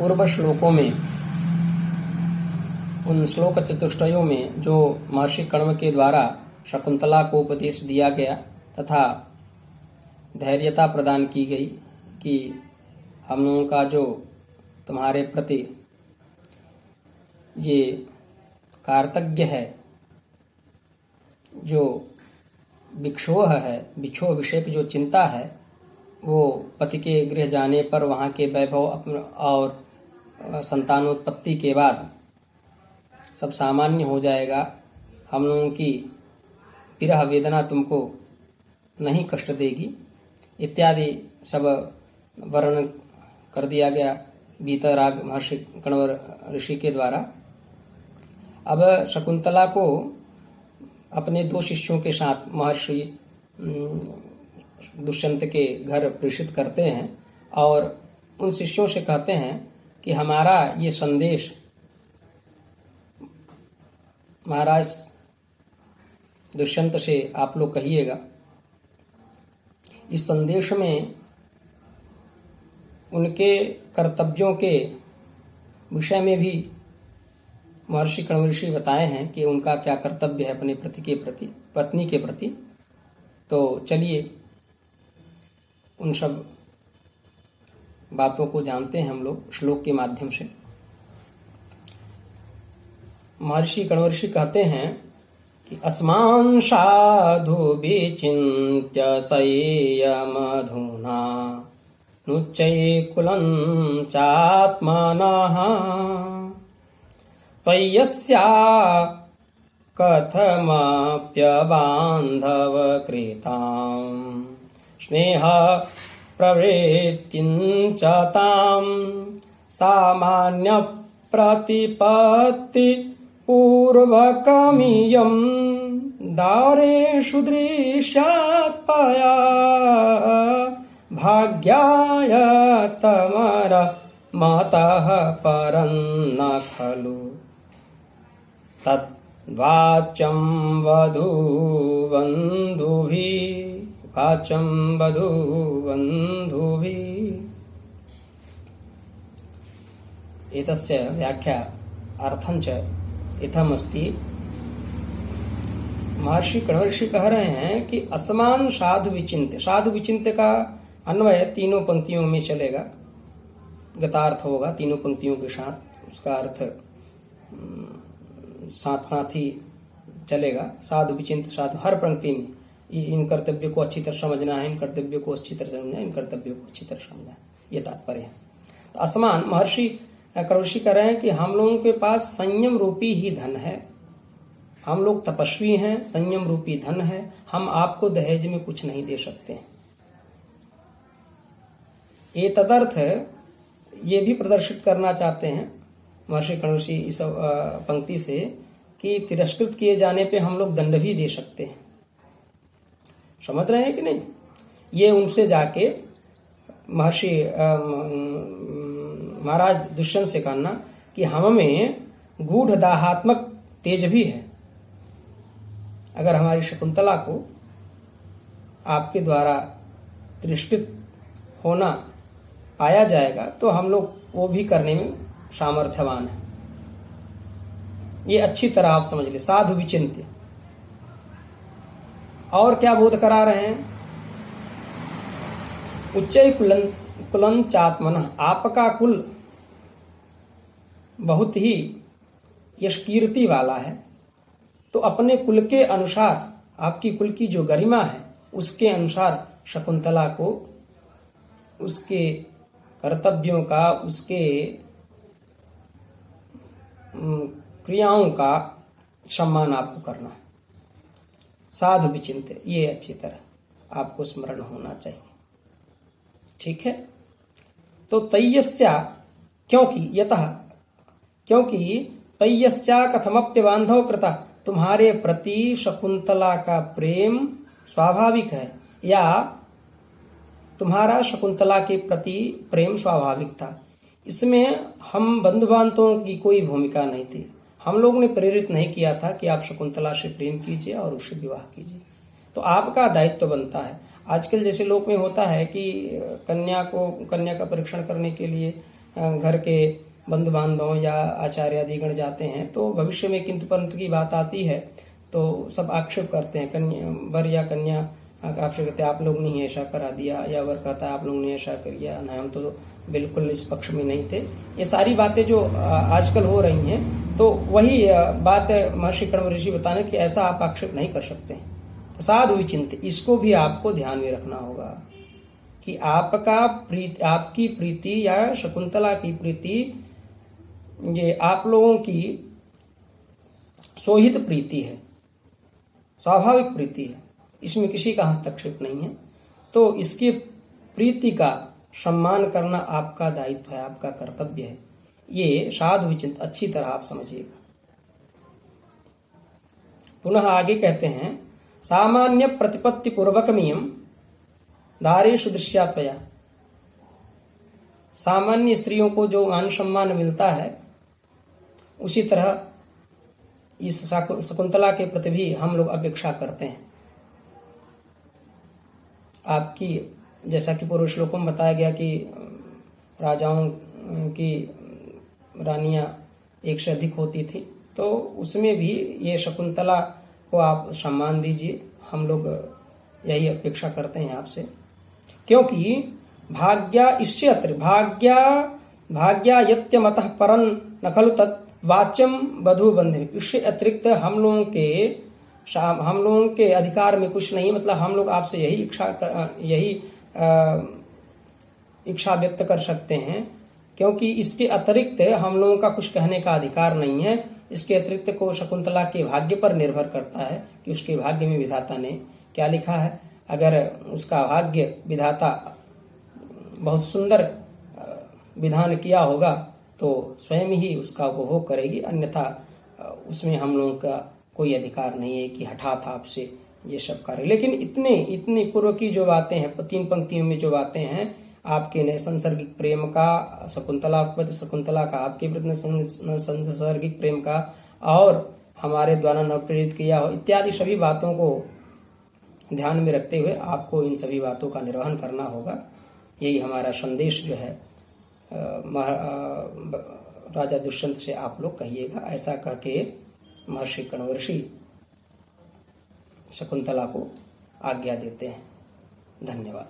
पूर्व श्लोकों में, उन श्लोक चतुष्टयों में जो महर्षि कण्व के द्वारा शकुंतला को उपदेश दिया गया तथा धैर्यता प्रदान की गई कि हम लोगों का जो तुम्हारे प्रति ये कार्तज्ञ है, जो विक्षोह है, विक्षोह विषय की जो चिंता है, वो पति के गृह जाने पर वहाँ के वैभव और संतानोत्पत्ति के बाद सब सामान्य हो जाएगा। हम लोगों की विरह वेदना तुमको नहीं कष्ट देगी इत्यादि सब वर्णन कर दिया गया वीतराग महर्षि कण्व ऋषि के द्वारा। अब शकुंतला को अपने 2 शिष्यों के साथ महर्षि दुष्यंत के घर प्रेषित करते हैं और उन शिष्यों से कहते हैं कि हमारा ये संदेश महाराज दुष्यंत से आप लोग कहिएगा। इस संदेश में उनके कर्तव्यों के विषय में भी महर्षि कण्व ऋषि बताए हैं कि उनका क्या कर्तव्य है अपने पत्नी के प्रति। तो चलिए उन सब बातों को जानते हैं हम लोग श्लोक के माध्यम से। महर्षि कण्व ऋषि कहते हैं कि अस्मान् साधु विचिन्त्य संयमधुना नुच्चैकुलं चात्मनः त्वय्यस्या कथमप्यबान्धव कृताम् स्नेह प्रवृत्तिं च तां सामान्य प्रतिपत्ति पूर्वकमियं दारेषु दृश्यात्पया भाग्याय तमर मतः परं न खलु तद्वाचं वधूवन्धुभिः। एतस्य व्याख्या अर्थञ्च इत्थमस्ति। महर्षि कण्व ऋषि कह रहे हैं कि असमान साधु विचिन्त्य का अन्वय तीनों पंक्तियों में चलेगा, गतार्थ होगा तीनों पंक्तियों के साथ, उसका अर्थ साथ साथ ही चलेगा। साधु विचिंत साधु, हर पंक्ति में इन कर्तव्यों को अच्छी तरह समझना है, इन कर्तव्यों को अच्छी तरह समझना है, इन कर्तव्यों को अच्छी तरह समझना है, ये तात्पर्य है। तो असमान महर्षि कण्व ऋषि कह रहे हैं कि हम लोगों के पास संयम रूपी ही धन है, हम लोग तपस्वी हैं, संयम रूपी धन है, हम आपको दहेज में कुछ नहीं दे सकते। ये तदर्थ ये भी प्रदर्शित करना चाहते हैं महर्षि कण्व ऋषि इस पंक्ति से कि तिरस्कृत किए जाने पे हम लोग दंड भी दे सकते हैं। समझ रहे हैं कि नहीं? ये उनसे जाके महर्षि महाराज दुष्यंत से कहना कि हम में गूढ़ दाहात्मक तेज भी है, अगर हमारी शकुंतला को आपके द्वारा तिरस्कृत होना पाया जाएगा तो हम लोग वो भी करने में सामर्थ्यवान है। ये अच्छी तरह आप समझ ले, साधु विचिंत्य। और क्या बोध करा रहे हैं? उच्चै कुलं चात्मनः, आपका कुल बहुत ही यश कीर्ति वाला है, तो अपने कुल के अनुसार, आपकी कुल की जो गरिमा है उसके अनुसार शकुंतला को उसके कर्तव्यों का, उसके क्रियाओं का सम्मान आपको करना। साधु विचिंत्य, ये अच्छी तरह आपको स्मरण होना चाहिए। ठीक है? तो तय्यस्या, क्योंकि तय्यस्या कथमप्य बांधव कृता, तुम्हारे प्रति शकुंतला का प्रेम स्वाभाविक है, या तुम्हारा शकुंतला के प्रति प्रेम स्वाभाविक था। इसमें हम बंधु बांधवों की कोई भूमिका नहीं थी। हम लोग ने प्रेरित नहीं किया था कि आप शकुंतला से प्रेम कीजिए और उससे विवाह कीजिए। तो आपका दायित्व बनता है। आजकल जैसे लोक में होता है कि कन्या का परीक्षण करने के लिए घर के बंधु बांधव या आचार्य आदिगण जाते हैं तो भविष्य में किंतु परंतु की बात आती है तो सब आक्षेप करते हैं, कन्या वर या कन्या आक्षेप करते हैं आप लोग ने ऐसा करा दिया, या वर कहता है आप लोग ने ऐसा कर दिया, नहीं हम तो बिल्कुल इस पक्ष में नहीं थे। ये सारी बातें जो आजकल हो रही हैं तो वही बात महर्षि कण्व ऋषि बताने कि ऐसा आप आक्षेप नहीं कर सकते। साधु विचिंत, इसको भी आपको ध्यान में रखना होगा कि आपकी प्रीति या शकुंतला की प्रीति ये आप लोगों की सोहित प्रीति है, स्वाभाविक प्रीति है, इसमें किसी का हस्तक्षेप नहीं है। तो इसकी प्रीति का सम्मान करना आपका दायित्व है, आपका कर्तव्य है। ये साधु विचिंत अच्छी तरह आप समझिएगा। पुनः आगे कहते हैं सामान्य प्रतिपत्ति पूर्वकमियम दारेषु दृश्यात्वया। सामान्य स्त्रियों को जो मान सम्मान मिलता है उसी तरह इस शकुंतला के प्रति भी हम लोग अपेक्षा करते हैं। आपकी जैसा कि पूर्व श्लोकों में बताया गया कि राजाओं की रानियां एक से अधिक होती थी, तो उसमें भी ये शकुंतला को आप सम्मान दीजिए, हम लोग यही अपेक्षा करते हैं आपसे। क्योंकि भाग्या इससे अतिरिक्त भाग्या यत्यमतः परं न खलु तत् वाच्यम वधु बंधु, इससे अतिरिक्त हम लोगों के अधिकार में कुछ नहीं। मतलब हम लोग आपसे यही इच्छा व्यक्त कर सकते हैं, क्योंकि इसके अतिरिक्त हम लोगों का कुछ कहने का अधिकार नहीं है। इसके अतिरिक्त को शकुंतला के भाग्य पर निर्भर करता है कि उसके भाग्य में विधाता ने क्या लिखा है। अगर उसका भाग्य विधाता बहुत सुंदर विधान किया होगा तो स्वयं ही उसका उपभोग करेगी, अन्यथा उसमें हम लोगों का कोई अधिकार नहीं है कि हठात आपसे ये सब कार्य। लेकिन इतनी पूर्व की जो बातें हैं, 3 पंक्तियों में जो बातें हैं, आपके नैसंसर्गिक प्रेम का शकुंतला का, आपके प्रति नैसंसर्गिक प्रेम का, और हमारे द्वारा न प्रेरित किया हो इत्यादि सभी बातों को ध्यान में रखते हुए आपको इन सभी बातों का निर्वहन करना होगा। यही हमारा संदेश जो है राजा दुष्यंत से आप लोग कहिएगा। ऐसा कह के महर्षि कण्व ऋषि शकुंतला को आज्ञा देते हैं। धन्यवाद।